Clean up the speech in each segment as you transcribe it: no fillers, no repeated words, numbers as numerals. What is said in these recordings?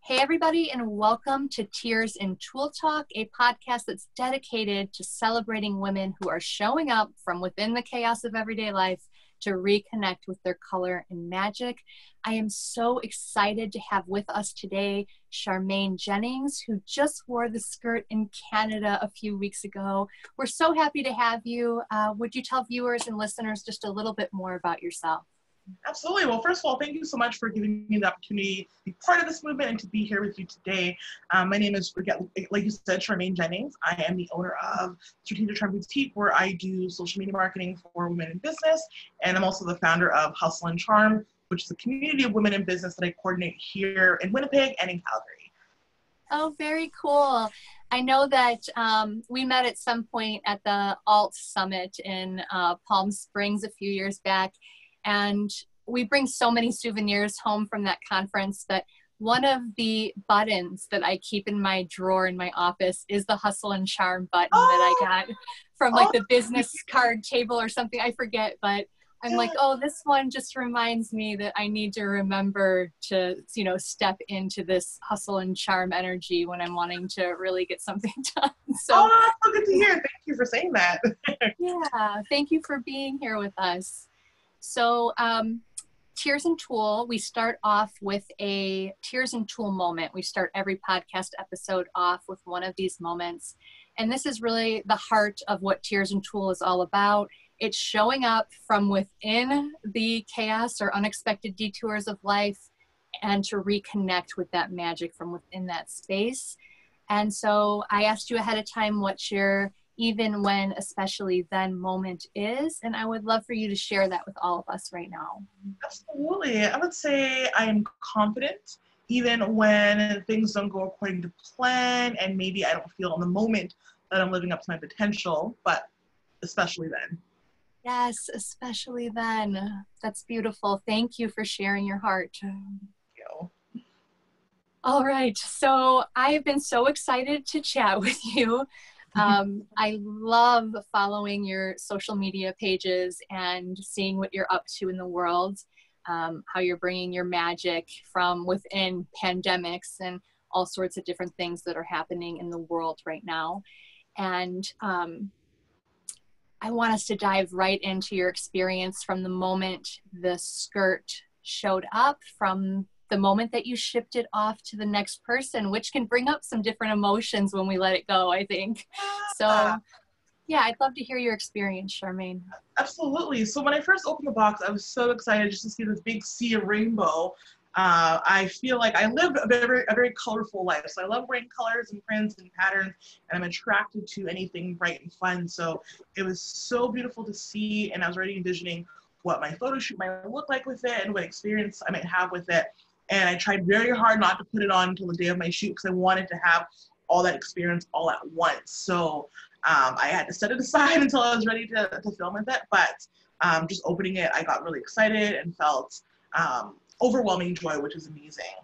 Hey everybody, and welcome to Tears Tulle Talk, a podcast that's dedicated to celebrating women who are showing up from within the chaos of everyday life to reconnect with their color and magic. I am so excited to have with us today Charmaines Jennings, who just wore the skirt in Canada a few weeks ago. We're so happy to have you. Would you tell viewers and listeners just a little bit more about yourself? Absolutely. Well, first of all, thank you so much for giving me the opportunity to be part of this movement and to be here with you today. My name is, like you said, Charmaines Jennings. I am the owner of Strategic Charm Boutique, where I do social media marketing for women in business. And I'm also the founder of Hustle and Charm, which is a community of women in business that I coordinate here in Winnipeg and in Calgary. Oh, very cool. I know that we met at some point at the Alt Summit in Palm Springs a few years back. And we bring so many souvenirs home from that conference that one of the buttons that I keep in my drawer in my office is the Hustle and Charm button that I got from like the business card table or something. I forget, but I'm like, oh, this one just reminds me that I need to remember to, step into this hustle and charm energy when I'm wanting to really get something done. So, that's so good to hear. Thank you for saying that. Yeah, thank you for being here with us. So Tears Tulle, we start off with a Tears Tulle moment. We start every podcast episode off with one of these moments. And this is really the heart of what Tears Tulle is all about. It's showing up from within the chaos or unexpected detours of life and to reconnect with that magic from within that space. And so I asked you ahead of time what your even when, especially then moment is. And I would love for you to share that with all of us right now. Absolutely. I would say I am confident even when things don't go according to plan and maybe I don't feel in the moment that I'm living up to my potential, but especially then. Yes, especially then. That's beautiful. Thank you for sharing your heart. Thank you. All right. So I have been so excited to chat with you. I love following your social media pages and seeing what you're up to in the world, how you're bringing your magic from within pandemics and all sorts of different things that are happening in the world right now. And I want us to dive right into your experience from the moment the skirt showed up, from the moment that you shipped it off to the next person, which can bring up some different emotions when we let it go, I think. So yeah, I'd love to hear your experience, Charmaine. Absolutely. So when I first opened the box, I was so excited just to see this big sea of rainbow. I feel like I live a very colorful life. So I love wearing colors and prints and patterns, and I'm attracted to anything bright and fun. So it was so beautiful to see, and I was already envisioning what my photo shoot might look like with it and what experience I might have with it. And I tried very hard not to put it on until the day of my shoot because I wanted to have all that experience all at once. So I had to set it aside until I was ready to film with it. But just opening it, I got really excited and felt overwhelming joy, which is amazing.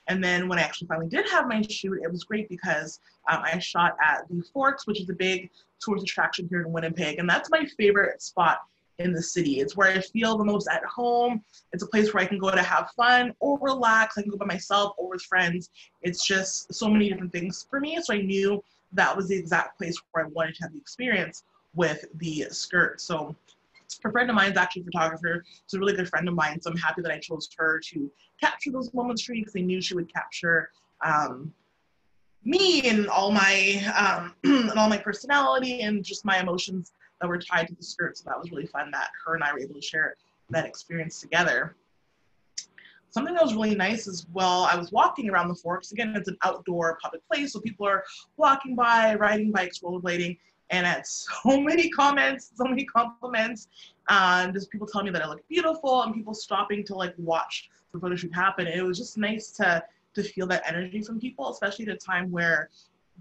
And then when I actually finally did have my shoot, it was great because I shot at the Forks, which is a big tourist attraction here in Winnipeg. And that's my favorite spot in the city. It's where I feel the most at home. It's a place where I can go to have fun or relax. I can go by myself or with friends. It's just so many different things for me. So I knew that was the exact place where I wanted to have the experience with the skirt. So a friend of mine is actually a photographer. She's a really good friend of mine. So I'm happy that I chose her to capture those moments for me because I knew she would capture me and all my personality and just my emotions that were tied to the skirt. So that was really fun that her and I were able to share that experience together. Something that was really nice as well, I was walking around the Forks. Again, it's an outdoor public place, so people are walking by, riding bikes, rollerblading, and I had so many comments, so many compliments, just people telling me that I look beautiful and people stopping to like watch the photo shoot happen. And it was just nice to feel that energy from people, especially at a time where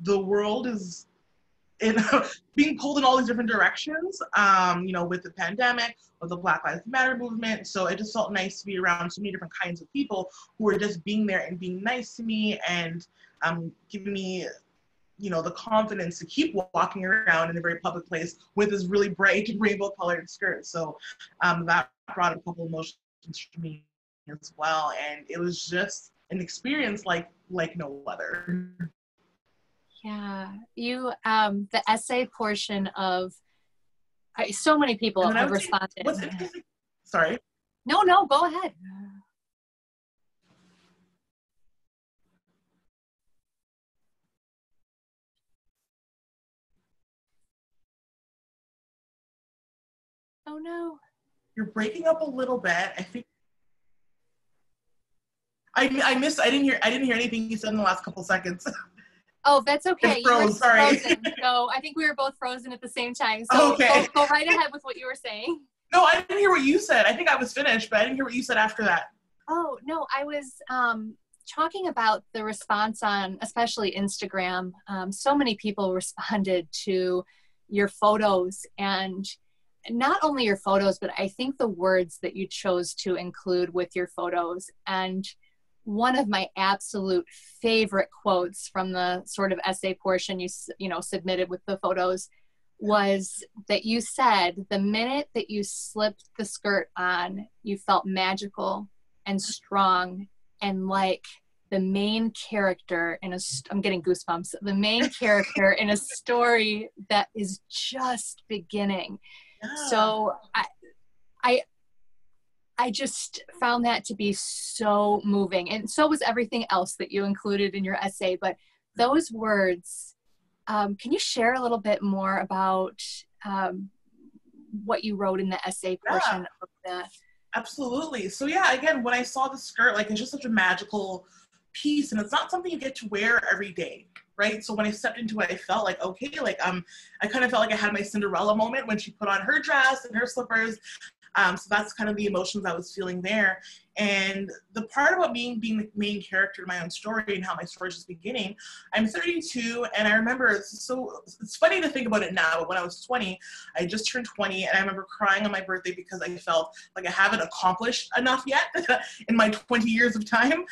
the world is being pulled in all these different directions, with the pandemic, with the Black Lives Matter movement. So it just felt nice to be around so many different kinds of people who were just being there and being nice to me and giving me, the confidence to keep walking around in a very public place with this really bright rainbow colored skirt. So that brought a couple emotions to me as well. And it was just an experience like like no other. Yeah, you, the essay portion of, so many people And then I have would say, responded. what's interesting, sorry. No, go ahead. Oh no. You're breaking up a little bit. I think I didn't hear anything you said in the last couple seconds. Oh, that's okay. It froze, You were sorry. frozen. So I think we were both frozen at the same time. So Okay. go right ahead with what you were saying. No, I didn't hear what you said. I think I was finished, but I didn't hear what you said after that. Oh, no, I was talking about the response on especially Instagram. So many people responded to your photos, and not only your photos, but I think the words that you chose to include with your photos. And one of my absolute favorite quotes from the sort of essay portion you know submitted with the photos was that you said, the minute that you slipped the skirt on, you felt magical and strong and like the main character in I'm getting goosebumps, the main character in a story that is just beginning. Yeah. So I just found that to be so moving. And so was everything else that you included in your essay. But those words, can you share a little bit more about what you wrote in the essay portion of that? Absolutely. So yeah, again, when I saw the skirt, like it's just such a magical piece, and it's not something you get to wear every day, right? So when I stepped into it, I felt like, okay, like I kind of felt like I had my Cinderella moment when she put on her dress and her slippers. So that's kind of the emotions I was feeling there. And the part about being the main character in my own story and how my story is just beginning, I'm 32, and I remember, it's funny to think about it now, but when I was 20, I just turned 20, and I remember crying on my birthday because I felt like I haven't accomplished enough yet in my 20 years of time.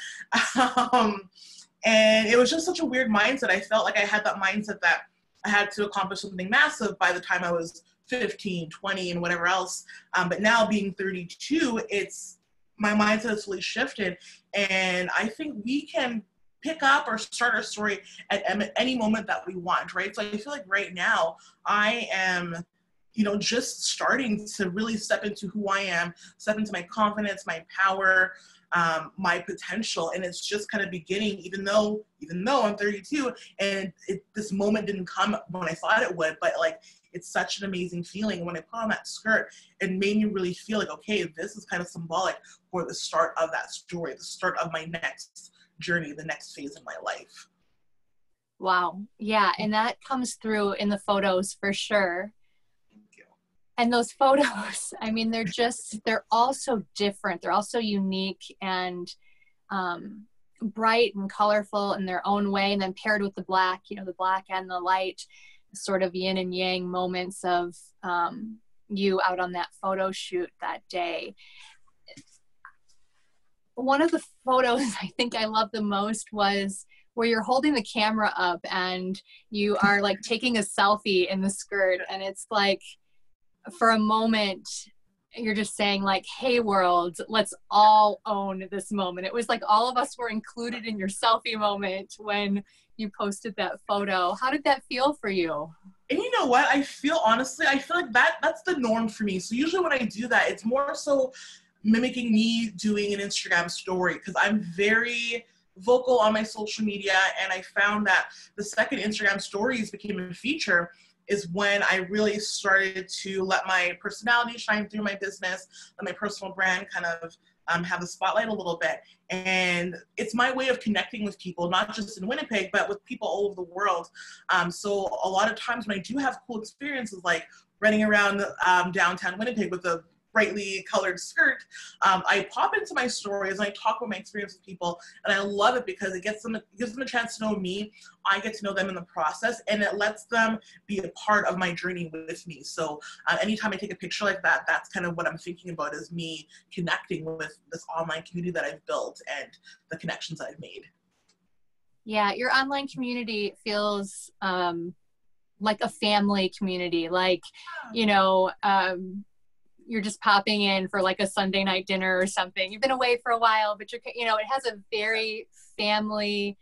And it was just such a weird mindset. I felt like I had that mindset that I had to accomplish something massive by the time I was 15, 20, and whatever else. But now being 32, my mindset has fully shifted. And I think we can pick up or start our story at any moment that we want, right? So I feel like right now I am, just starting to really step into who I am, step into my confidence, my power, my potential, and it's just kind of beginning, even though I'm 32, and this moment didn't come when I thought it would, but like, it's such an amazing feeling. When I put on that skirt, it made me really feel like, okay, this is kind of symbolic for the start of that story, the start of my next journey, the next phase in my life. Wow. Yeah. And that comes through in the photos for sure. Thank you. And those photos, I mean, they're all so different. They're all so unique and bright and colorful in their own way. And then paired with the black, the black and the light, sort of yin and yang moments of you out on that photo shoot that day. One of the photos I think I love the most was where you're holding the camera up and you are like taking a selfie in the skirt, and it's like, for a moment, you're just saying like, hey world, let's all own this moment. It was like all of us were included in your selfie moment when you posted that photo. How did that feel for you? And you know what? I feel like that's the norm for me. So usually when I do that, it's more so mimicking me doing an Instagram story, because I'm very vocal on my social media, and I found that the second Instagram stories became a feature is when I really started to let my personality shine through my business, let my personal brand kind of have the spotlight a little bit. And it's my way of connecting with people, not just in Winnipeg, but with people all over the world. So a lot of times when I do have cool experiences, like running around downtown Winnipeg with a brightly colored skirt, I pop into my stories and I talk about my experience with people, and I love it because it gives them a chance to know me. I get to know them in the process, and it lets them be a part of my journey with me. So anytime I take a picture like that, that's kind of what I'm thinking about, is me connecting with this online community that I've built and the connections I've made. Yeah, your online community feels like a family community, like, you're just popping in for like a Sunday night dinner or something. You've been away for a while, but it has a very family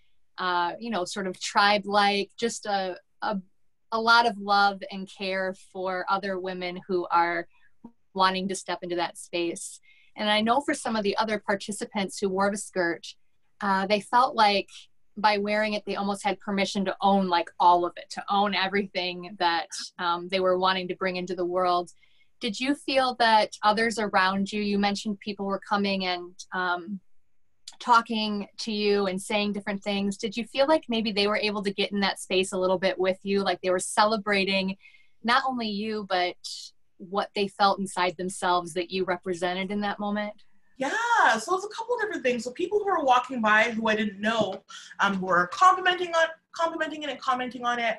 you know, sort of tribe-like, just a lot of love and care for other women who are wanting to step into that space. And I know for some of the other participants who wore the skirt, they felt like by wearing it, they almost had permission to own like all of it, to own everything that they were wanting to bring into the world. Did you feel that others around you, you mentioned people were coming and talking to you and saying different things. Did you feel like maybe they were able to get in that space a little bit with you? Like they were celebrating not only you, but what they felt inside themselves that you represented in that moment? Yeah, so it's a couple of different things. So people who were walking by who I didn't know were complimenting it and commenting on it.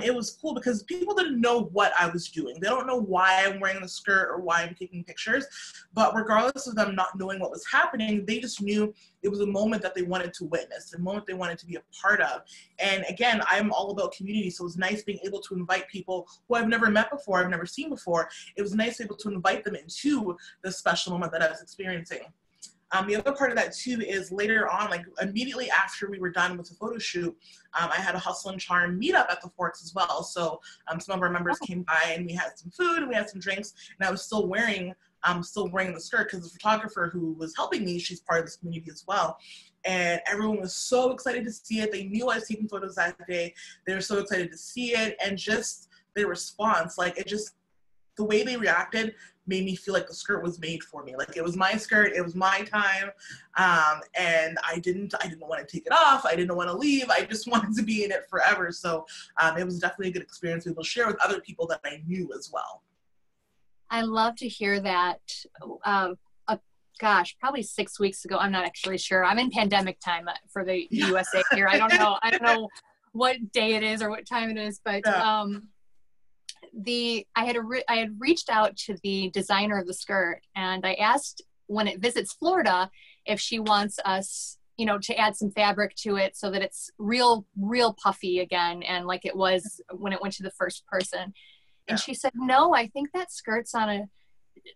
It was cool because people didn't know what I was doing. They don't know why I'm wearing the skirt or why I'm taking pictures. But regardless of them not knowing what was happening, they just knew it was a moment that they wanted to witness, a moment they wanted to be a part of. And again, I'm all about community, so it was nice being able to invite people who I've never met before, I've never seen before. It was nice to be able to invite them into the special moment that I was experiencing. The other part of that too is later on, like immediately after we were done with the photo shoot, I had a Hustle and Charm meetup at the Forks as well. So some of our members came by and we had some food and we had some drinks, and I was still wearing the skirt because the photographer who was helping me, she's part of this community as well. And everyone was so excited to see it. They knew I was taking photos that day. They were so excited to see it, and just their response, like it just, the way they reacted made me feel like the skirt was made for me. Like it was my skirt, it was my time, and I didn't want to take it off. I didn't want to leave. I just wanted to be in it forever. So it was definitely a good experience to be able to share with other people that I knew as well. I love to hear that. Gosh, probably 6 weeks ago. I'm not actually sure. I'm in pandemic time for the USA here. I don't know what day it is or what time it is, but I had reached out to the designer of the skirt, and I asked when it visits Florida if she wants us, you know, to add some fabric to it so that it's real puffy again, and like it was when it went to the first person. And she said, no, I think that skirt's on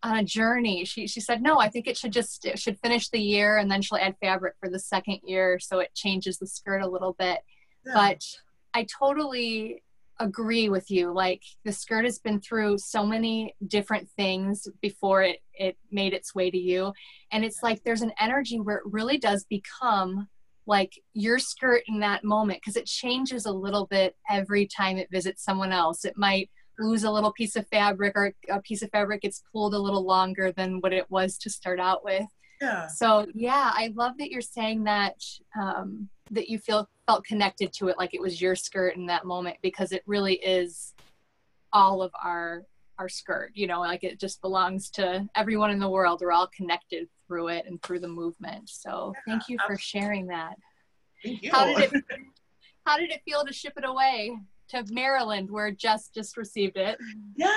a journey. She said, no, I think it should finish the year, and then she'll add fabric for the second year so it changes the skirt a little bit. But I totally agree with you. Like the skirt has been through so many different things before it made its way to you, and it's like there's an energy where it really does become like your skirt in that moment, because it changes a little bit every time it visits someone else. It might lose a little piece of fabric, or a piece of fabric gets pulled a little longer than what it was to start out with. So yeah, I love that you're saying that that you felt connected to it like it was your skirt in that moment, because it really is all of our skirt, you know, like it just belongs to everyone in the world. We're all connected through it and through the movement. So thank you for sharing that. Thank you. How did it feel to ship it away to Maryland, where Jess just received it? Yeah.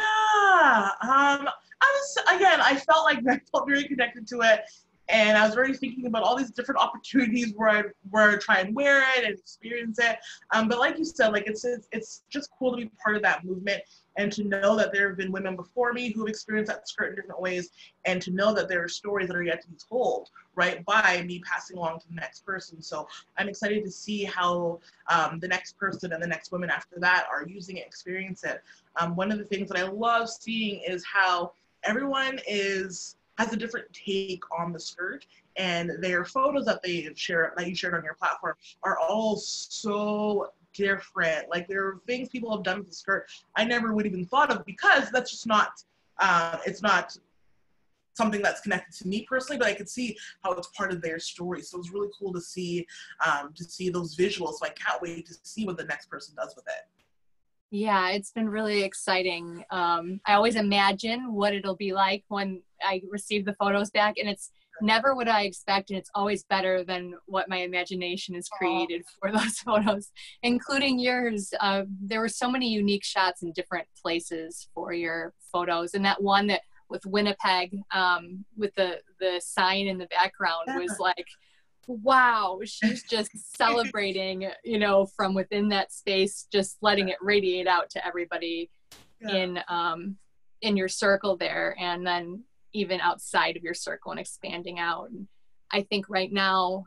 I felt very connected to it. And I was already thinking about all these different opportunities where I'd try and wear it and experience it. But like you said, like it's just cool to be part of that movement, and to know that there have been women before me who have experienced that skirt in different ways, and to know that there are stories that are yet to be told, right, by me passing along to the next person. So I'm excited to see how the next person and the next women after that are using it, experience it. One of the things that I love seeing is how everyone has a different take on the skirt, and their photos that you shared on your platform are all so different. Like there are things people have done with the skirt I never would even thought of, because that's just not, it's not something that's connected to me personally, but I could see how it's part of their story. So it's really cool to see those visuals. So I can't wait to see what the next person does with it. Yeah, it's been really exciting. I always imagine what it'll be like when I receive the photos back, and it's never what I expect, and it's always better than what my imagination has created for those photos, including yours. There were so many unique shots in different places for your photos, and that one that with Winnipeg, with the sign in the background was like, wow, she's just celebrating, you know, from within that space, just letting it radiate out to everybody in your circle there, and then even outside of your circle and expanding out. And I think right now,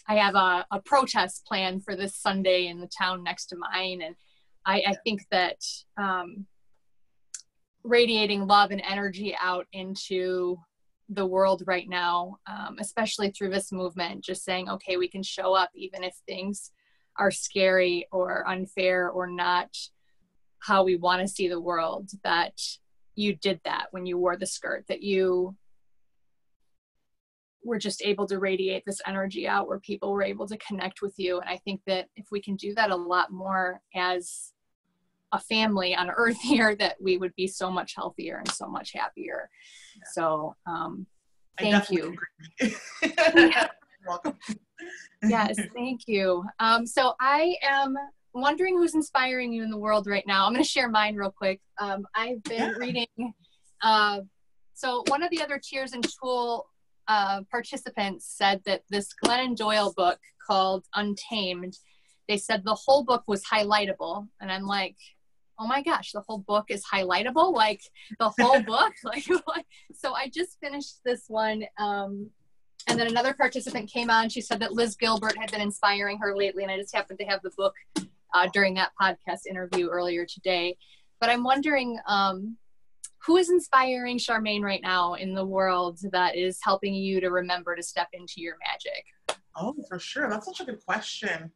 I have a protest plan for this Sunday in the town next to mine. And I think that radiating love and energy out into the world right now, especially through this movement, just saying, okay, we can show up even if things are scary or unfair or not how we want to see the world, that you did that when you wore the skirt, that you were just able to radiate this energy out where people were able to connect with you. And I think that if we can do that a lot more as a family on earth here, that we would be so much healthier and so much happier. Yeah. So thank you. You're welcome. Yes, thank you. So I am wondering who's inspiring you in the world right now. I'm going to share mine real quick. I've been reading, so one of the other Tears Tulle participants said that this Glennon Doyle book called Untamed, they said the whole book was highlightable. And I'm like, oh my gosh, the whole book is highlightable? Like the whole book? Like, so I just finished this one. And then another participant came on. She said that Liz Gilbert had been inspiring her lately. And I just happened to have the book during that podcast interview earlier today. But I'm wondering, who is inspiring Charmaine right now in the world that is helping you to remember to step into your magic? Oh, for sure. That's such a good question.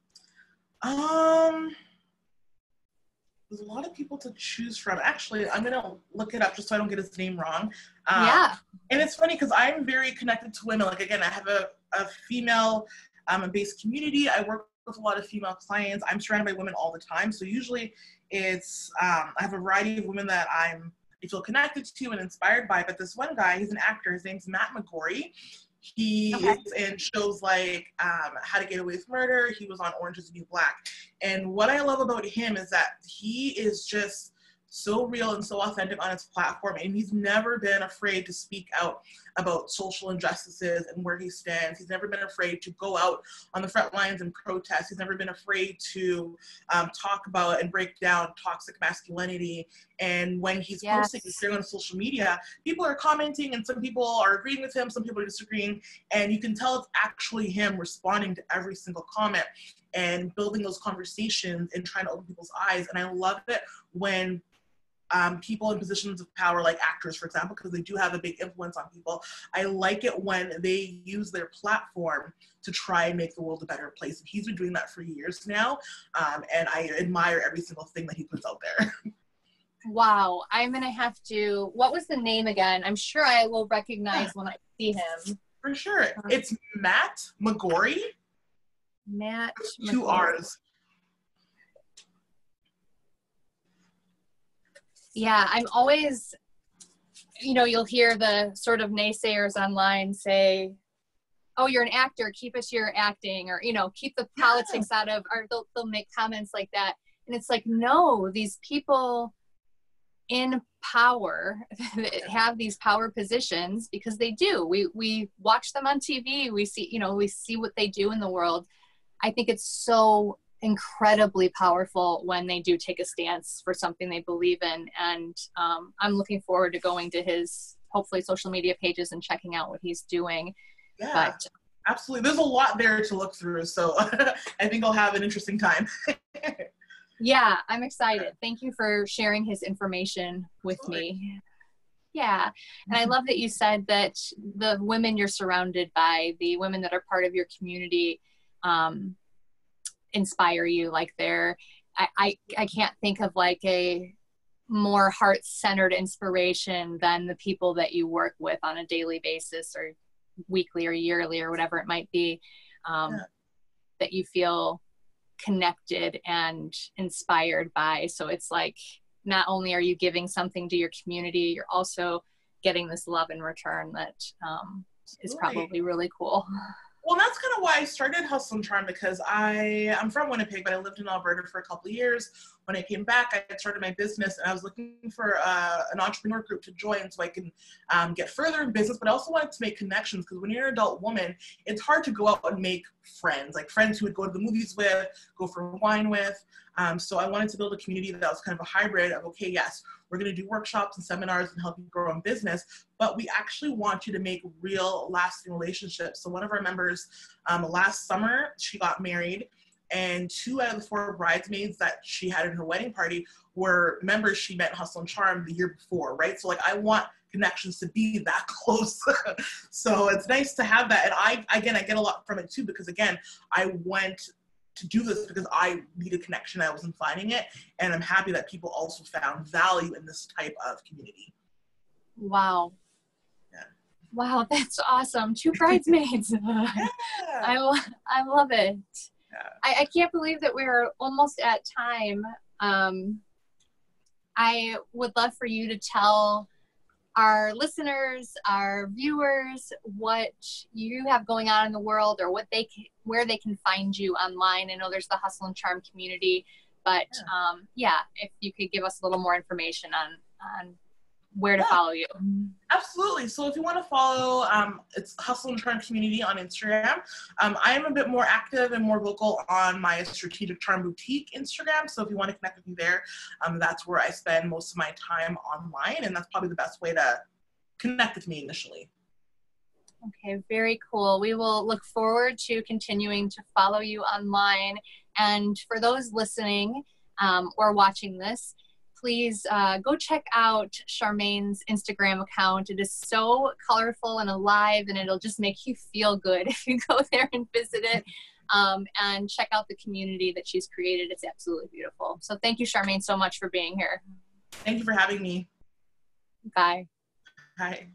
There's a lot of people to choose from. Actually, I'm going to look it up just so I don't get his name wrong. Yeah. And it's funny because I'm very connected to women. Like, again, I have a female based community. I work with a lot of female clients. I'm surrounded by women all the time. So usually it's, I have a variety of women that I feel connected to and inspired by. But this one guy, he's an actor. His name's Matt McGorry. He is in shows like How to Get Away with Murder. He was on Orange is the New Black. And what I love about him is that he is just so real and so authentic on his platform. And he's never been afraid to speak out about social injustices and where he stands. He's never been afraid to go out on the front lines and protest. He's never been afraid to talk about and break down toxic masculinity. And when he's posting and sharing on social media, people are commenting and some people are agreeing with him, some people are disagreeing. And you can tell it's actually him responding to every single comment and building those conversations and trying to open people's eyes. And I love it when people in positions of power, like actors, for example, because they do have a big influence on people. I like it when they use their platform to try and make the world a better place. And he's been doing that for years now. And I admire every single thing that he puts out there. Wow. I'm going to have to, what was the name again? I'm sure I will recognize when I see him. For sure. It's Matt McGorry. Matt. Two R's. Yeah, I'm always, you know, you'll hear the sort of naysayers online say, oh, you're an actor, keep it to your acting, or, you know, keep the politics out of, or they'll make comments like that. And it's like, no, these people in power have these power positions because they do. We watch them on TV. We see, you know, we see what they do in the world. I think it's so incredibly powerful when they do take a stance for something they believe in. And I'm looking forward to going to his, hopefully, social media pages and checking out what he's doing. Yeah, but absolutely. There's a lot there to look through. So I think I'll have an interesting time. Yeah, I'm excited. Thank you for sharing his information with me. Yeah. And I love that you said that the women you're surrounded by, the women that are part of your community, inspire you. Like I can't think of like a more heart-centered inspiration than the people that you work with on a daily basis or weekly or yearly or whatever it might be, that you feel connected and inspired by. So it's like, not only are you giving something to your community, you're also getting this love in return that is probably really cool. Well, that's kind of why I started Hustle and Charm, because I'm from Winnipeg, but I lived in Alberta for a couple of years. When I came back, I had started my business, and I was looking for an entrepreneur group to join so I can get further in business, but I also wanted to make connections, because when you're an adult woman, it's hard to go out and make friends, like friends who would go to the movies with, go for wine with. So I wanted to build a community that was kind of a hybrid of, okay, yes, we're going to do workshops and seminars and help you grow in business, but we actually want you to make real lasting relationships. So one of our members last summer, she got married, and 2 out of the 4 bridesmaids that she had in her wedding party were members she met in Hustle and Charm the year before, right? So like, I want connections to be that close. So it's nice to have that. And I get a lot from it too, because again, I went to do this because I needed connection. I wasn't finding it. And I'm happy that people also found value in this type of community. Wow. Yeah. Wow, that's awesome. 2 bridesmaids. Yeah. I love it. Yeah. I can't believe that we're almost at time. I would love for you to tell our listeners, our viewers, what you have going on in the world, or where they can find you online. I know there's the Hustle and Charm community, but if you could give us a little more information on where to follow you. Absolutely. So if you want to follow, it's Hustle and Charm Community on Instagram. I am a bit more active and more vocal on my Strategic Charm Boutique Instagram. So if you want to connect with me there, that's where I spend most of my time online. And that's probably the best way to connect with me initially. Okay, very cool. We will look forward to continuing to follow you online. And for those listening or watching this, please go check out Charmaine's Instagram account. It is so colorful and alive, and it'll just make you feel good if you go there and visit it, and check out the community that she's created. It's absolutely beautiful. So thank you, Charmaine, so much for being here. Thank you for having me. Bye. Bye.